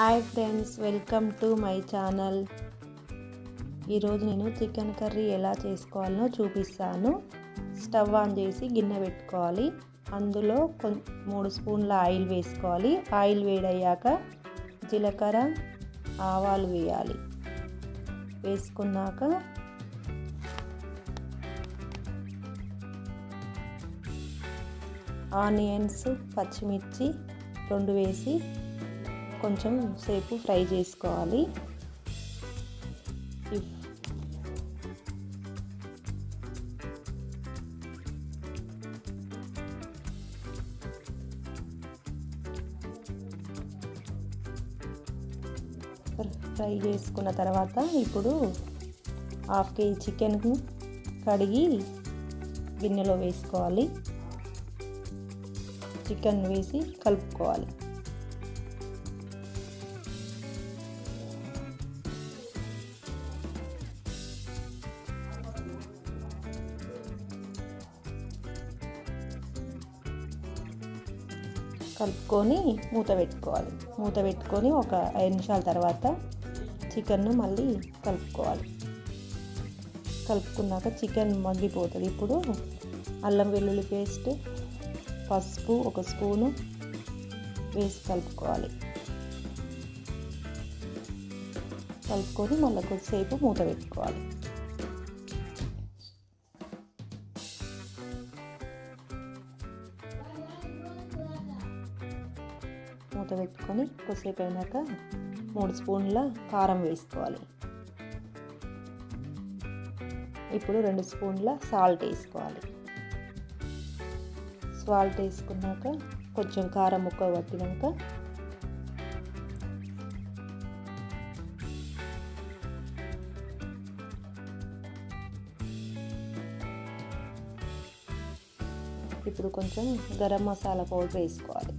Hi friends, welcome to my channel. ఈరోజు నేను chicken curry ఎలా చేసుకోవాలో చూపిస్తాను. స్టవ్ ఆన్ చేసి గిన్నె పెట్టుకోవాలి. అందులో 3 స్పూన్ల ఆయిల్ వేసుకోవాలి. ఆయిల్ వేడయ్యాక జీలకర్ర, ఆవాలు వేయాలి. వేసుకున్నాక ఆనియన్స్, పచ్చిమిర్చి 2 వేసి కొంచెం సేపు ఫ్రై చేసుకోవాలి. ఫ్రై చేసుకున్న తర్వాత ఇప్పుడు 1/2 కేజీ చికెన్ కడిగి గిన్నెలో వేసుకోవాలి. చికెన్ వేసి కలుపుకోవాలి. కలుపుకొని మూత పెట్టుకొని ఒక 5 నిమిషాల తర్వాత చికెన్ను మళ్ళీ కలుపుకోవాలి. కలుపుకున్నాక చికెన్ మగ్గిపోతుంది. ఇప్పుడు అల్లం వెల్లుల్లి పేస్ట్, పసుపు 1 స్పూను వేసి కలుపుకోవాలి. కలుపుకొని మళ్ళీ కొద్దిసేపు మూత పెట్టుకోవాలి. మూత పెట్టుకొని కొద్దిసేపు అయినాక 3 స్పూన్ల కారం వేసుకోవాలి. ఇప్పుడు 2 స్పూన్ల సాల్ట్ వేసుకోవాలి. సాల్ట్ వేసుకున్నాక కొంచెం కారం ముక్క పట్టినాక ఇప్పుడు కొంచెం గరం మసాలా పౌడర్ వేసుకోవాలి.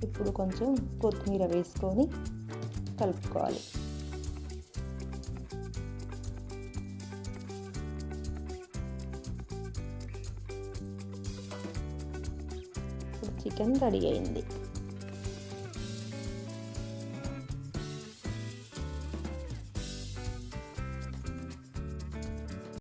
ఇప్పుడు కొంచెం కొత్తిమీర వేసుకొని కలుపుకోవాలి. ఇప్పుడు చికెన్ రెడీ అయింది.